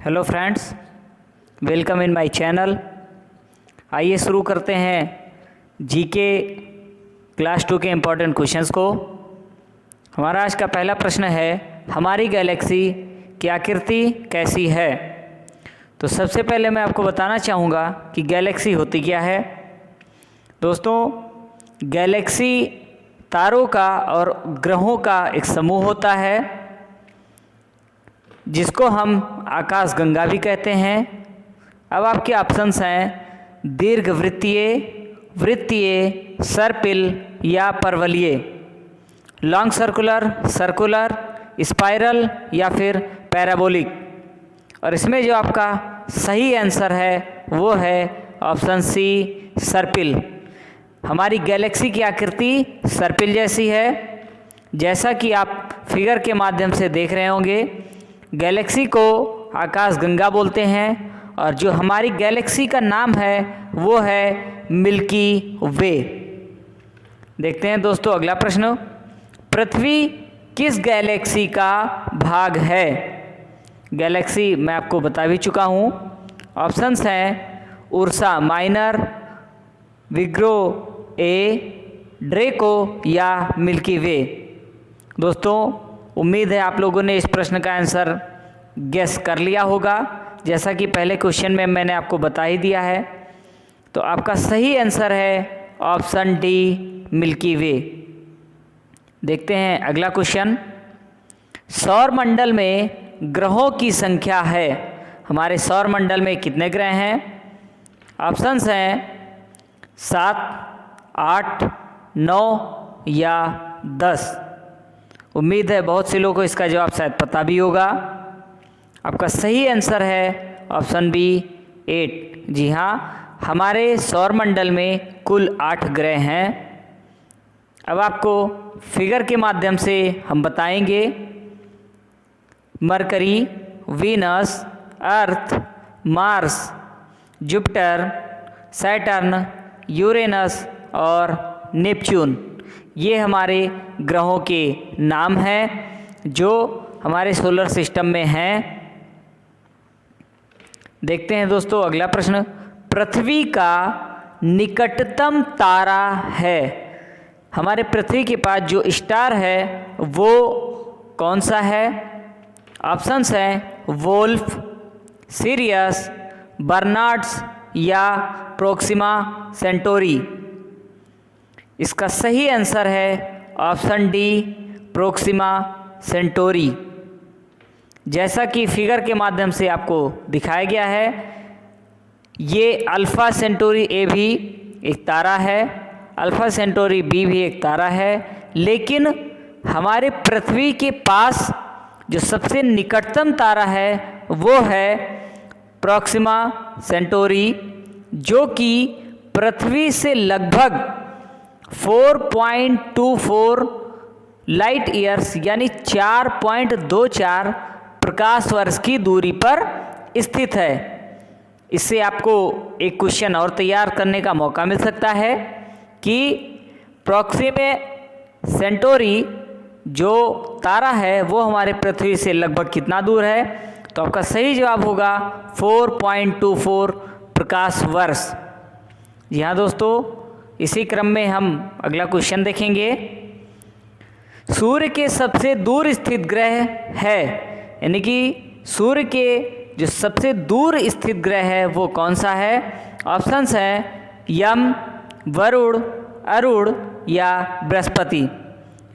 Hello friends, welcome in my channel. आइए शुरू करते हैं जीके क्लास 2 के इम्पोर्टेंट क्वेश्चंस को। हमारा आज का पहला प्रश्न है, हमारी गैलेक्सी की आकृति कैसी है। तो सबसे पहले मैं आपको बताना चाहूँगा कि गैलेक्सी होती क्या है। दोस्तों, गैलेक्सी तारों का और ग्रहों का एक समूह होता है जिसको हम आकाशगंगा भी कहते हैं। अब आपके ऑप्शंस हैं दीर्घवृत्तीय, वृत्तीय, सर्पिल या परवलयीय, लॉन्ग सर्कुलर, सर्कुलर, स्पाइरल या फिर पैराबोलिक। और इसमें जो आपका सही आंसर है वो है ऑप्शन सी, सर्पिल। हमारी गैलेक्सी की आकृति सर्पिल जैसी है। जैसा कि आप फिगर के माध्यम से देख रहे होंगे, गैलेक्सी को आकाशगंगा बोलते हैं और जो हमारी गैलेक्सी का नाम है वो है मिल्की वे। देखते हैं दोस्तों अगला प्रश्न, पृथ्वी किस गैलेक्सी का भाग है। गैलेक्सी मैं आपको बता भी चुका हूँ। ऑप्शंस हैं उर्सा माइनर, विग्रो ए, ड्रेको या मिल्की वे। दोस्तों, उम्मीद है आप लोगों ने इस प्रश्न का आंसर गेस कर लिया होगा, जैसा कि पहले क्वेश्चन में मैंने आपको बता ही दिया है। तो आपका सही आंसर है ऑप्शन डी, मिल्की वे। देखते हैं अगला क्वेश्चन, सौर मंडल में ग्रहों की संख्या है। हमारे सौर मंडल में कितने ग्रह हैं। ऑप्शंस हैं 7, 8, 9 या 10। उम्मीद है बहुत से लोगों को इसका जवाब शायद पता भी होगा। आपका सही आंसर है ऑप्शन बी, 8। जी हाँ, हमारे सौर मंडल में कुल 8 ग्रह हैं। अब आपको फिगर के माध्यम से हम बताएंगे मरकरी, वीनस, अर्थ, मार्स, जुपिटर, सैटर्न, यूरेनस और नेपच्यून। ये हमारे ग्रहों के नाम हैं जो हमारे सोलर सिस्टम में हैं। देखते हैं दोस्तों अगला प्रश्न, पृथ्वी का निकटतम तारा है। हमारे पृथ्वी के पास जो स्टार है वो कौन सा है। ऑप्शंस हैं वोल्फ, सिरियस, बर्नार्ड्स या प्रोक्सिमा सेंटोरी। इसका सही आंसर है ऑप्शन डी, प्रोक्सिमा सेंटोरी। जैसा कि फिगर के माध्यम से आपको दिखाया गया है, ये अल्फ़ा सेंटोरी ए भी एक तारा है, अल्फ़ा सेंटोरी बी भी एक तारा है, लेकिन हमारे पृथ्वी के पास जो सबसे निकटतम तारा है वो है प्रोक्सिमा सेंटोरी, जो कि पृथ्वी से लगभग 4.24 लाइट ईयर्स यानी 4.24 प्रकाश वर्ष की दूरी पर स्थित है। इससे आपको एक क्वेश्चन और तैयार करने का मौका मिल सकता है कि प्रोक्सिमा सेंटोरी जो तारा है वो हमारे पृथ्वी से लगभग कितना दूर है। तो आपका सही जवाब होगा 4.24 प्रकाश वर्ष। जी हाँ दोस्तों, इसी क्रम में हम अगला क्वेश्चन देखेंगे, सूर्य के सबसे दूर स्थित ग्रह है, यानी कि सूर्य के जो सबसे दूर स्थित ग्रह है वो कौन सा है। ऑप्शंस हैं यम, वरुण, अरुण या बृहस्पति।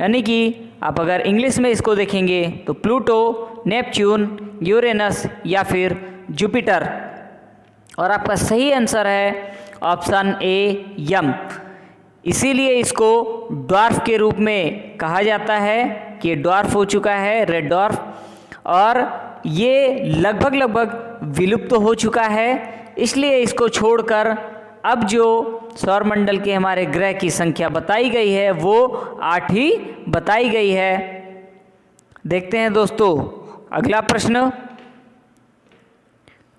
यानी कि आप अगर इंग्लिश में इसको देखेंगे तो प्लूटो, नेपच्यून, यूरेनस या फिर जुपिटर। और आपका सही आंसर है ऑप्शन ए, यम। इसीलिए इसको ड्वार्फ के रूप में कहा जाता है कि ये ड्वार्फ हो चुका है, रेड ड्वार्फ, और ये लगभग विलुप्त हो चुका है। इसलिए इसको छोड़कर अब जो सौरमंडल के हमारे ग्रह की संख्या बताई गई है वो 8 ही बताई गई है। देखते हैं दोस्तों अगला प्रश्न,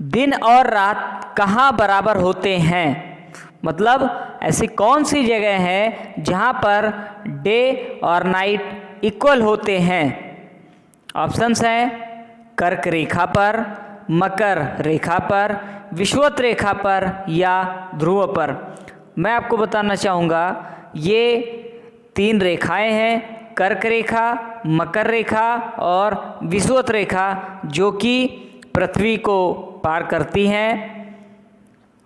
दिन और रात कहाँ बराबर होते हैं। मतलब ऐसी कौन सी जगह है जहाँ पर डे और नाइट इक्वल होते हैं। ऑप्शंस हैं कर्क रेखा पर, मकर रेखा पर, विषुवत रेखा पर या ध्रुव पर। मैं आपको बताना चाहूँगा ये 3 रेखाएं हैं, कर्क रेखा, मकर रेखा और विषुवत रेखा, जो कि पृथ्वी को पार करती हैं।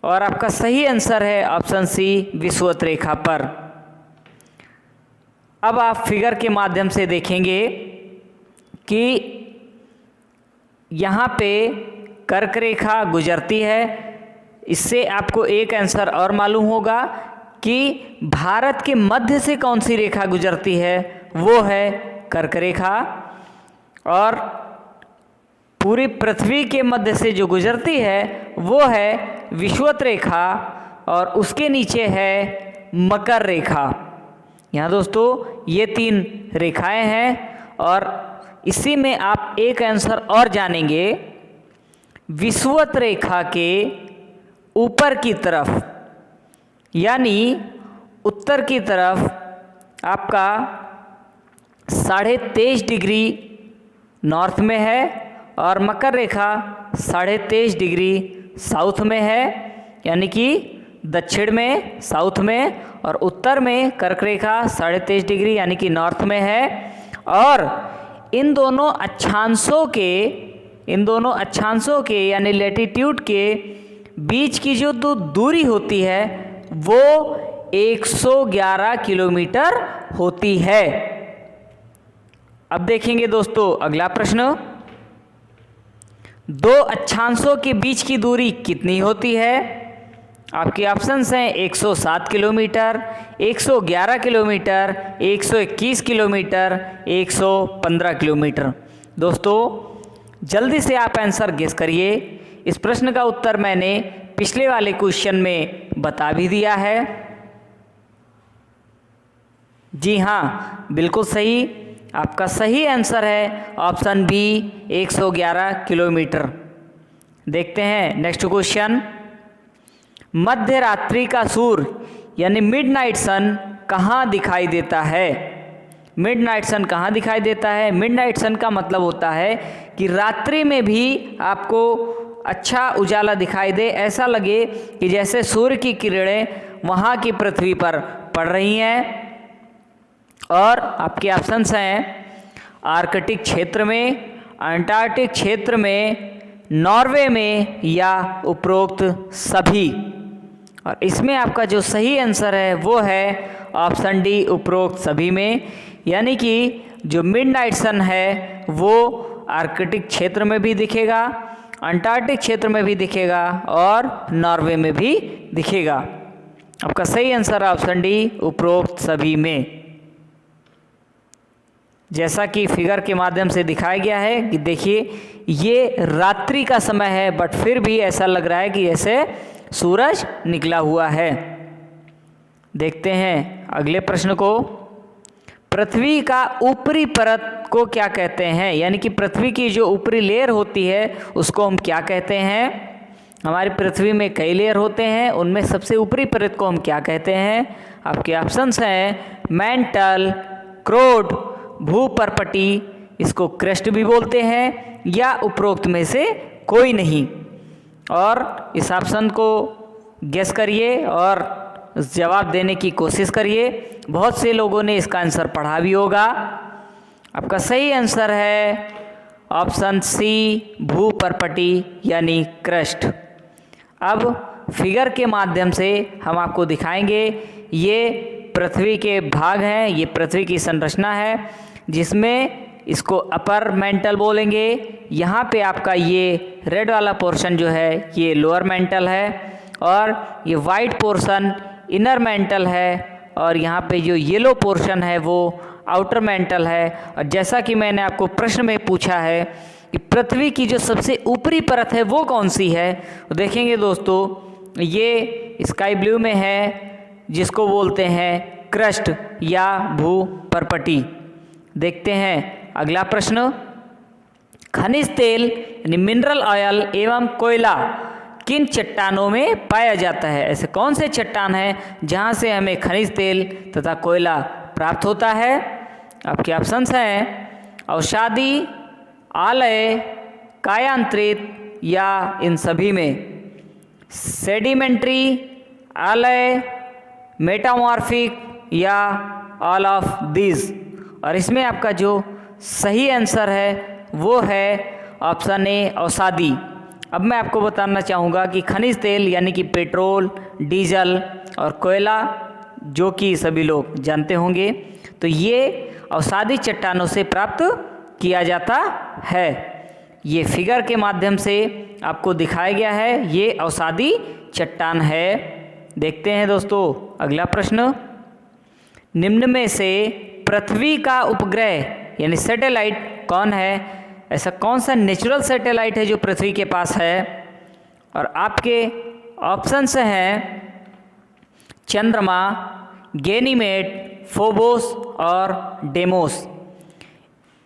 और आपका सही आंसर है ऑप्शन सी, विषुवत रेखा पर। अब आप फिगर के माध्यम से देखेंगे कि यहाँ पे कर्क रेखा गुजरती है। इससे आपको एक आंसर और मालूम होगा कि भारत के मध्य से कौन सी रेखा गुजरती है, वो है कर्क रेखा। और पूरी पृथ्वी के मध्य से जो गुजरती है वो है विषुवत रेखा, और उसके नीचे है मकर रेखा। यहाँ दोस्तों ये 3 रेखाएं हैं, और इसी में आप एक आंसर और जानेंगे। विषुवत रेखा के ऊपर की तरफ यानी उत्तर की तरफ आपका 23.5 डिग्री नॉर्थ में है, और मकर रेखा 23.5 डिग्री साउथ में है, यानी कि दक्षिण में, साउथ में, और उत्तर में कर्क रेखा 23.5 डिग्री यानी कि नॉर्थ में है। और इन दोनों अक्षांशों के यानी लैटिट्यूड के बीच की जो दूरी होती है वो 111 किलोमीटर होती है। अब देखेंगे दोस्तों अगला प्रश्न, 2 अक्षांशों के बीच की दूरी कितनी होती है? आपके ऑप्शंस हैं 107 किलोमीटर, 111 किलोमीटर, 121 किलोमीटर, 115 किलोमीटर। दोस्तों जल्दी से आप आंसर गेस करिए। इस प्रश्न का उत्तर मैंने पिछले वाले क्वेश्चन में बता भी दिया है। जी हाँ, बिल्कुल सही। आपका सही आंसर है ऑप्शन बी, 111 किलोमीटर। देखते हैं नेक्स्ट क्वेश्चन। मध्य रात्रि का सूर्य यानी मिडनाइट सन कहाँ दिखाई देता है? मिडनाइट सन कहाँ दिखाई देता है? मिडनाइट सन का मतलब होता है कि रात्रि में भी आपको अच्छा उजाला दिखाई दे, ऐसा लगे कि जैसे सूर्य की किरणें वहाँ की पृथ्वी पर पड़ रही हैं। और आपके ऑप्शंस हैं आर्कटिक क्षेत्र में, अंटार्कटिक क्षेत्र में, नॉर्वे में या उपरोक्त सभी। और इसमें आपका जो सही आंसर है वो है ऑप्शन डी, उपरोक्त सभी में। यानी कि जो मिडनाइट सन है वो आर्कटिक क्षेत्र में भी दिखेगा, अंटार्कटिक क्षेत्र में भी दिखेगा और नॉर्वे में भी दिखेगा। आपका सही आंसर ऑप्शन डी, उपरोक्त सभी में। जैसा कि फिगर के माध्यम से दिखाया गया है कि देखिए ये रात्रि का समय है, बट फिर भी ऐसा लग रहा है कि जैसे सूरज निकला हुआ है। देखते हैं अगले प्रश्न को। पृथ्वी का ऊपरी परत को क्या कहते हैं? यानी कि पृथ्वी की जो ऊपरी लेयर होती है उसको हम क्या कहते हैं? हमारी पृथ्वी में कई लेयर होते हैं, उनमें सबसे ऊपरी परत को हम क्या कहते हैं? आपके ऑप्शंस हैं मेंटल, क्रोड, भूपर्पटी, इसको क्रस्ट भी बोलते हैं, या उपरोक्त में से कोई नहीं। और इस ऑप्शन को गेस करिए और जवाब देने की कोशिश करिए। बहुत से लोगों ने इसका आंसर पढ़ा भी होगा। आपका सही आंसर है ऑप्शन सी, भूपर्पटी यानी क्रस्ट। अब फिगर के माध्यम से हम आपको दिखाएंगे, ये पृथ्वी के भाग हैं, ये पृथ्वी की संरचना है, जिसमें इसको अपर मेंटल बोलेंगे। यहाँ पे आपका ये रेड वाला पोर्शन जो है ये लोअर मेंटल है, और ये वाइट पोर्शन इनर मेंटल है, और यहाँ पे जो येलो पोर्शन है वो आउटर मेंटल है। और जैसा कि मैंने आपको प्रश्न में पूछा है कि पृथ्वी की जो सबसे ऊपरी परत है वो कौन सी है, तो देखेंगे दोस्तों ये स्काई ब्लू में है, जिसको बोलते हैं क्रस्ट या भूपर्पटी। देखते हैं अगला प्रश्न। खनिज तेल यानी मिनरल ऑयल एवं कोयला किन चट्टानों में पाया जाता है? ऐसे कौन से चट्टान हैं जहां से हमें खनिज तेल तथा कोयला प्राप्त होता है? आपके ऑप्शंस हैं अवसादी, आलय, कायांतरित, या इन सभी में? सेडिमेंट्री, आलय, मेटामॉर्फिक या ऑल ऑफ दीज? और इसमें आपका जो सही आंसर है वो है ऑप्शन ए, अवसादी। अब मैं आपको बताना चाहूँगा कि खनिज तेल यानी कि पेट्रोल, डीजल और कोयला, जो कि सभी लोग जानते होंगे, तो ये अवसादी चट्टानों से प्राप्त किया जाता है। ये फिगर के माध्यम से आपको दिखाया गया है, ये अवसादी चट्टान है। देखते हैं दोस्तों अगला प्रश्न। निम्न में से पृथ्वी का उपग्रह यानी सैटेलाइट कौन है? ऐसा कौन सा नेचुरल सैटेलाइट है जो पृथ्वी के पास है? और आपके ऑप्शंस हैं चंद्रमा, गैनीमेड, फोबोस और डेमोस।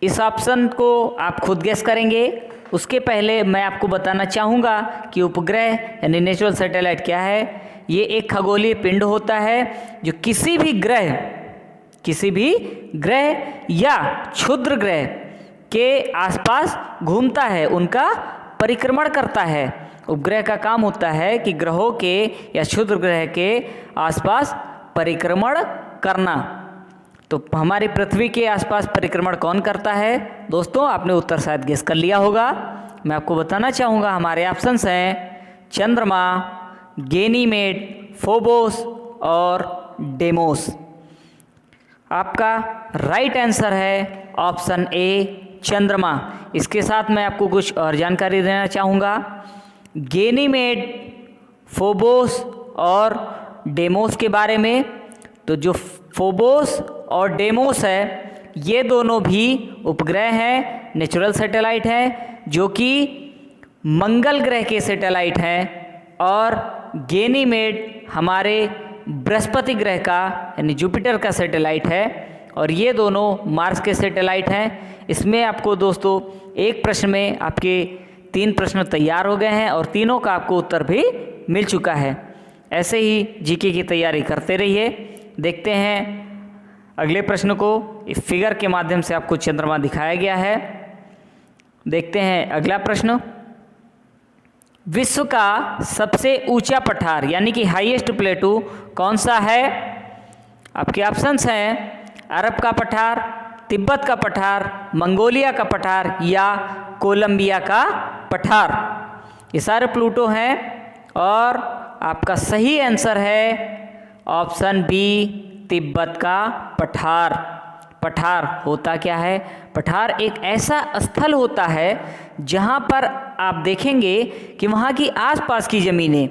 इस ऑप्शन को आप खुद गेस करेंगे। उसके पहले मैं आपको बताना चाहूँगा कि उपग्रह यानी नेचुरल सैटेलाइट क्या है। ये एक खगोलीय पिंड होता है जो किसी भी ग्रह या क्षुद्र ग्रह के आसपास घूमता है, उनका परिक्रमण करता है। उपग्रह का काम होता है कि ग्रहों के या क्षुद्र ग्रह के आसपास परिक्रमण करना। तो हमारी पृथ्वी के आसपास परिक्रमण कौन करता है? दोस्तों आपने उत्तर शायद गेस कर लिया होगा। मैं आपको बताना चाहूँगा, हमारे ऑप्शंस हैं चंद्रमा, गैनीमेड, फोबोस और डेमोस। आपका राइट आंसर है ऑप्शन ए, चंद्रमा। इसके साथ मैं आपको कुछ और जानकारी देना चाहूँगा। गैनीमेड, फोबोस और डेमोस के बारे में। तो जो फोबोस और डेमोस है, ये दोनों भी उपग्रह हैं, नेचुरल सैटेलाइट हैं, जो कि मंगल ग्रह के सैटेलाइट हैं। और गैनीमेड हमारे बृहस्पति ग्रह का यानी जुपिटर का सैटेलाइट है, और ये दोनों मार्स के सैटेलाइट हैं। इसमें आपको दोस्तों एक प्रश्न में आपके 3 प्रश्न तैयार हो गए हैं और तीनों का आपको उत्तर भी मिल चुका है। ऐसे ही जीके की तैयारी करते रहिए। देखते हैं अगले प्रश्न को। इस फिगर के माध्यम से आपको चंद्रमा दिखाया गया है। देखते हैं अगला प्रश्न। विश्व का सबसे ऊंचा पठार यानी कि हाईएस्ट प्लेटू कौन सा है? आपके ऑप्शंस हैं अरब का पठार, तिब्बत का पठार, मंगोलिया का पठार या कोलंबिया का पठार। ये सारे प्लूटो हैं और आपका सही आंसर है ऑप्शन बी, तिब्बत का पठार। पठार होता क्या है? पठार एक ऐसा स्थल होता है जहाँ पर आप देखेंगे कि वहाँ की आसपास की ज़मीनें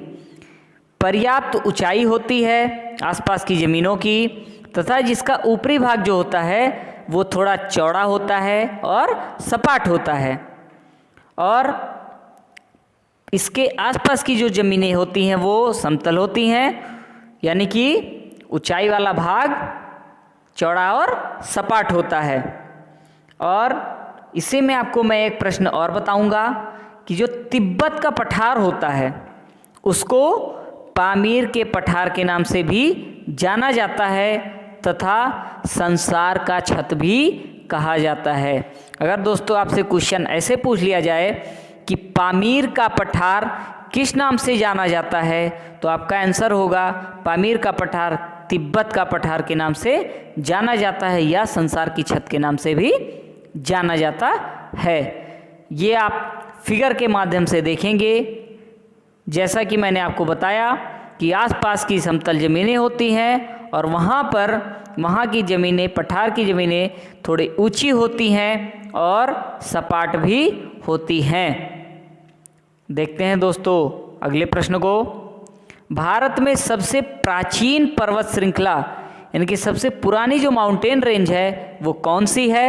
पर्याप्त ऊंचाई होती है आसपास की ज़मीनों की, तथा जिसका ऊपरी भाग जो होता है वो थोड़ा चौड़ा होता है और सपाट होता है। और इसके आसपास की जो ज़मीनें होती हैं वो समतल होती हैं, यानी कि ऊंचाई वाला भाग चौड़ा और सपाट होता है। और इसी में आपको मैं एक प्रश्न और बताऊंगा कि जो तिब्बत का पठार होता है उसको पामीर के पठार के नाम से भी जाना जाता है तथा संसार का छत भी कहा जाता है। अगर दोस्तों आपसे क्वेश्चन ऐसे पूछ लिया जाए कि पामीर का पठार किस नाम से जाना जाता है, तो आपका आंसर होगा पामीर का पठार तिब्बत का पठार के नाम से जाना जाता है या संसार की छत के नाम से भी जाना जाता है। ये आप फिगर के माध्यम से देखेंगे। जैसा कि मैंने आपको बताया कि आसपास की समतल ज़मीनें होती हैं और वहाँ की ज़मीनें, पठार की ज़मीनें थोड़ी ऊंची होती हैं और सपाट भी होती हैं। देखते हैं दोस्तों अगले प्रश्न को। भारत में सबसे प्राचीन पर्वत श्रृंखला यानी कि सबसे पुरानी जो माउंटेन रेंज है वो कौन सी है?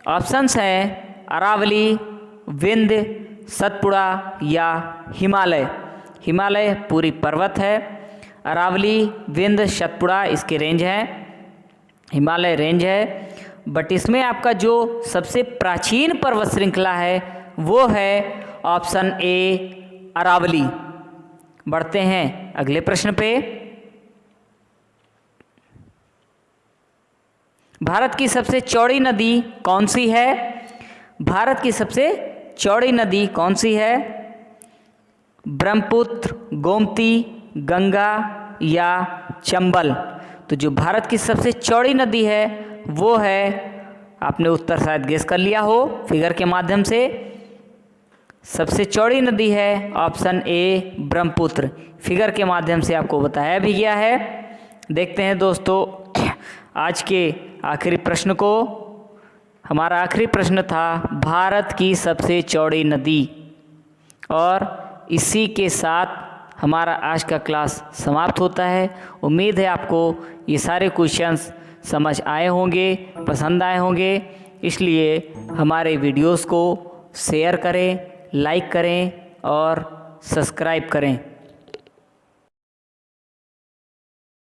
ऑप्शंस हैं अरावली, विंध्य, सतपुड़ा या हिमालय। हिमालय पूरी पर्वत है, अरावली, विंध्य, सतपुड़ा इसके रेंज हैं, हिमालय रेंज है। बट इसमें आपका जो सबसे प्राचीन पर्वत श्रृंखला है वो है ऑप्शन ए, अरावली। बढ़ते हैं अगले प्रश्न पे। भारत की सबसे चौड़ी नदी कौन सी है? भारत की सबसे चौड़ी नदी कौन सी है? ब्रह्मपुत्र, गोमती, गंगा या चंबल। तो जो भारत की सबसे चौड़ी नदी है वो है, आपने उत्तर शायद गेस कर लिया हो फिगर के माध्यम से, सबसे चौड़ी नदी है ऑप्शन ए ब्रह्मपुत्र। फिगर के माध्यम से आपको बताया भी गया है। देखते हैं दोस्तों आज के आखिरी प्रश्न को। हमारा आखिरी प्रश्न था भारत की सबसे चौड़ी नदी, और इसी के साथ हमारा आज का क्लास समाप्त होता है। उम्मीद है आपको ये सारे क्वेश्चंस समझ आए होंगे, पसंद आए होंगे। इसलिए हमारे वीडियोस को शेयर करें, लाइक करें और सब्सक्राइब करें।